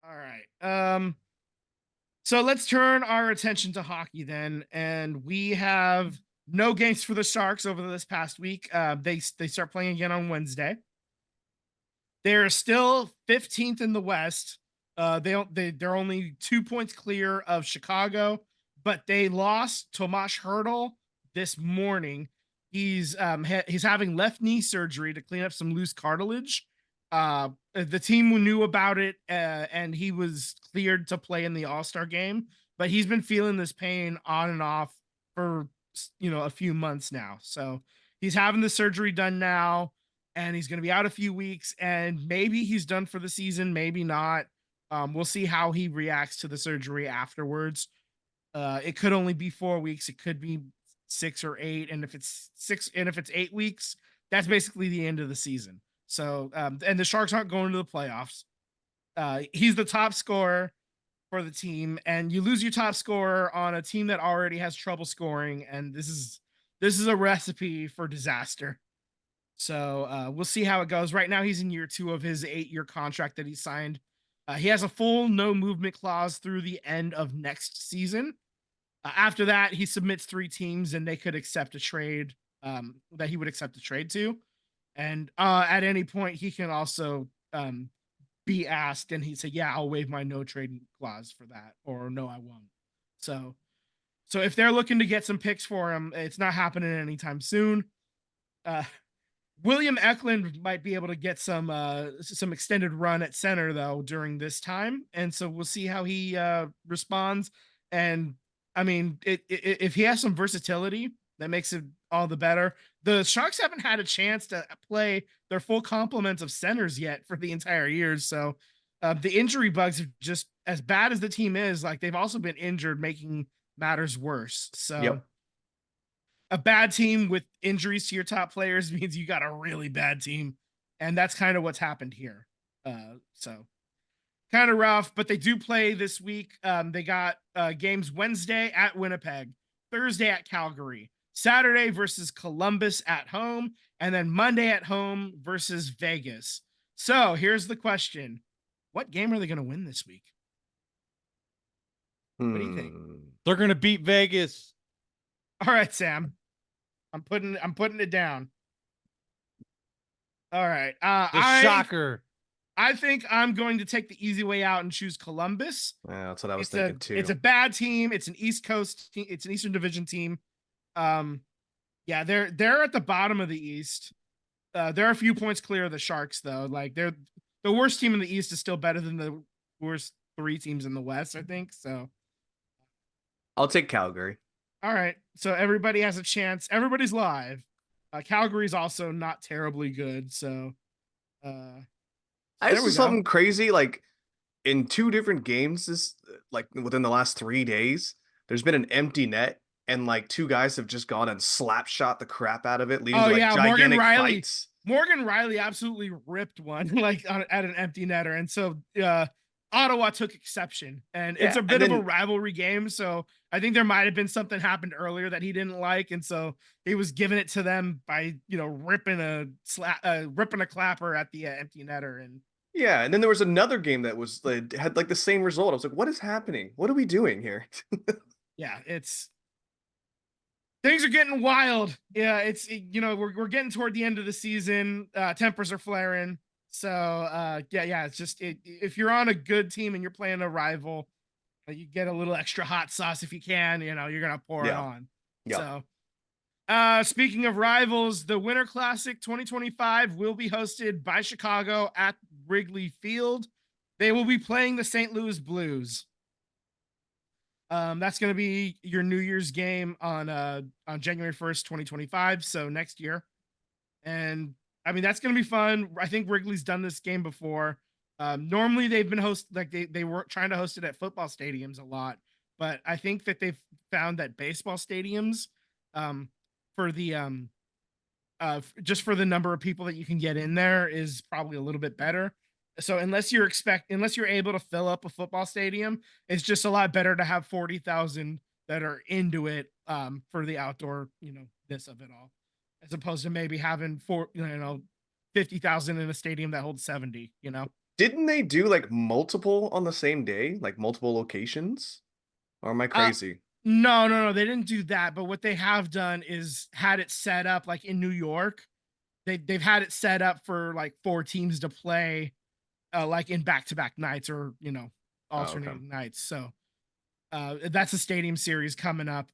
All right. So let's turn our attention to hockey then, and we have no games for the Sharks over this past week. They start playing again on Wednesday. They're still 15th in the West. They're only 2 points clear of Chicago, but they lost Tomas Hertl this morning. He's having left knee surgery to clean up some loose cartilage. The team knew about it, and he was cleared to play in the All-Star game, but he's been feeling this pain on and off for a few months now. So he's having the surgery done now, and he's going to be out a few weeks, and maybe he's done for the season, maybe not. We'll see how he reacts to the surgery afterwards. It could only be 4 weeks. It could be 6 or 8. And if it's 8 weeks, that's basically the end of the season. So, and the Sharks aren't going to the playoffs. He's the top scorer for the team, and you lose your top scorer on a team that already has trouble scoring. And this is a recipe for disaster. So we'll see how it goes. Right now, he's in year 2 of his 8-year contract that he signed. He has a full no movement clause through the end of next season. After that, he submits 3 teams, and they could accept a trade that he would accept a trade to. And at any point, he can also be asked, and he'd say, "Yeah, I'll waive my no trade clause for that," or "No, I won't." So if they're looking to get some picks for him, it's not happening anytime soon. William Eklund might be able to get some extended run at center though during this time, and so we'll see how he responds. And I mean, if he has some versatility, that makes it all the better. The Sharks haven't had a chance to play their full complement of centers yet for the entire year, so the injury bugs are just as bad as the team is. Like, they've also been injured, making matters worse. So. Yep. A bad team with injuries to your top players means you got a really bad team, and that's kind of what's happened here. So kind of rough, but they do play this week. They got games Wednesday at Winnipeg, Thursday at Calgary, Saturday versus Columbus at home, and then Monday at home versus Vegas. So here's the question: what game are they going to win this week? What do you think? They're going to beat Vegas. All right, Sam. I'm putting it down. All right. Shocker. I think I'm going to take the easy way out and choose Columbus. Yeah, that's what I was thinking too. It's a bad team. It's an East Coast team. It's an Eastern Division team. Yeah, they're at the bottom of the East. They're a few points clear of the Sharks, though. Like, they're the worst team in the East is still better than the worst 3 teams in the West, I think. So I'll take Calgary. all right. So everybody has a chance. Everybody's live. Calgary's also not terribly good. So I saw something crazy. Like, in 2 different games, like within the last 3 days, there's been an empty net, and like 2 guys have just gone and slap shot the crap out of it, leading to like gigantic fights. Morgan Riley absolutely ripped one like at an empty netter, and so Ottawa took exception, and it's a bit of a rivalry game. So I think there might have been something happened earlier that he didn't like, and so he was giving it to them by ripping a clapper at the empty netter. And yeah, and then there was another game that was had like the same result. I was like, what is happening? What are we doing here? Yeah, things are getting wild. Yeah, we're getting toward the end of the season. Tempers are flaring. So yeah, it's just if you're on a good team and you're playing a rival, you get a little extra hot sauce if you can. You're gonna pour it on. Yeah. So speaking of rivals, the Winter Classic 2025 will be hosted by Chicago at Wrigley Field. They will be playing the St. Louis Blues. That's going to be your New Year's game on January 1st, 2025. So next year. And I mean, that's going to be fun. I think Wrigley's done this game before. Normally they've been they were trying to host it at football stadiums a lot, but I think that they've found that baseball stadiums, for the just for the number of people that you can get in there, is probably a little bit better. So unless you're able to fill up a football stadium, it's just a lot better to have 40,000 that are into it for the outdoor, this of it all, as opposed to maybe having 50,000 in a stadium that holds 70. Didn't they do like multiple on the same day, like multiple locations? Or am I Uh, crazy? no, they didn't do that. But what they have done is had it set up like in New York. They've had it set up for like 4 teams to play, like in back-to-back nights or Oh, okay. alternating nights. So that's a stadium series coming up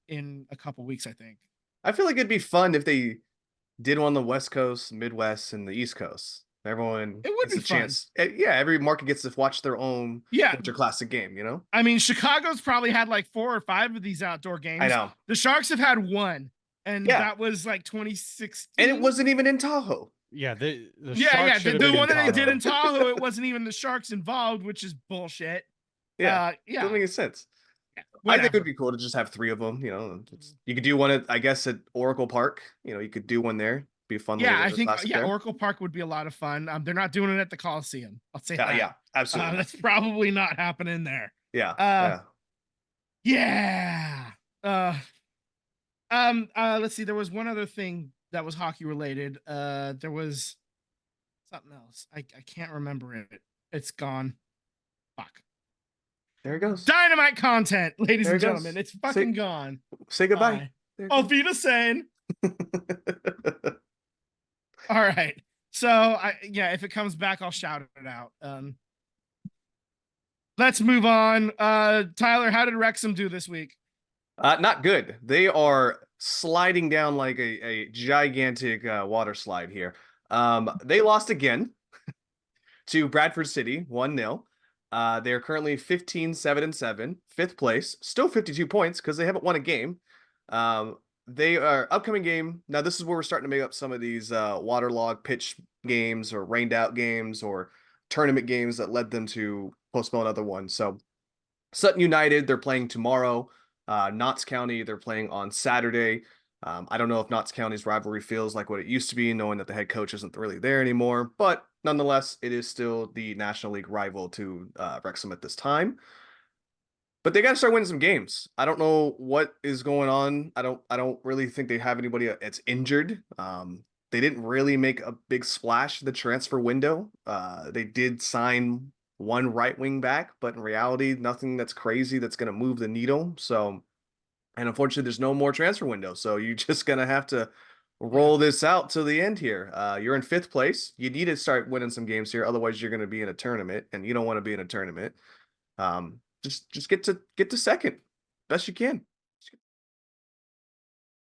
in a couple weeks, I think. I feel like it'd be fun if they did one on the West Coast, Midwest, and the East Coast. Everyone It would gets be a fun. chance. Yeah, every market gets to watch their own Yeah, Winter Classic game, you know? I mean, Chicago's probably had like 4 or 5 of these outdoor I games. know. The Sharks have had one, and Yeah. that was like And it 2016. wasn't even in Tahoe. Yeah, the Yeah. Sharks should have The been in one that they did Tahoe. in Tahoe, it wasn't even the Sharks involved, which is bullshit. Yeah. Yeah, Doesn't make sense. I think it whatever. would be cool to just have 3 of them, you know. You could do one at, I guess, at Oracle Park. You know, you could do one there. Be a fun Yeah, little I Winter think Classic there. Oracle Park would be a lot of fun. They're not doing it at the Coliseum. I'll say that. Yeah, absolutely. That's probably not happening there. Yeah, Uh, yeah. yeah. Let's see. There was one other thing that was hockey related. There was something else. I can't remember it. It's gone. Fuck. There it goes. Dynamite content, ladies There and it goes. gentlemen. It's fucking gone. Say goodbye. Bye. There it Auf goes. Wiedersehen. All right. So if it comes back, I'll shout it out. Let's move on. Tyler, how did Wrexham do this week? Not good. They are sliding down like a gigantic water slide here. They lost again to Bradford City, 1-0. They are currently 15-7-7, 5th place, still 52 points because they haven't won a game. They are upcoming game. Now, this is where we're starting to make up some of these waterlogged pitch games or rained out games or tournament games that led them to postpone other ones. So, Sutton United, they're playing tomorrow. Notts County, they're playing on Saturday. I don't know if Notts County's rivalry feels like what it used to be, knowing that the head coach isn't really there anymore. But nonetheless, it is still the National League rival to Wrexham at this time. But they got to start winning some games. I don't know what is going on. I don't really think they have anybody that's injured. They didn't really make a big splash the transfer window. They did sign one right wing back, but in reality, nothing that's crazy that's going to move the needle. So, and unfortunately, there's no more transfer window. So you're just going to have to roll this out to the end here. You're in 5th place. You need to start winning some games here. Otherwise, you're going to be in a tournament, and you don't want to be in a tournament. Just get to second best you can.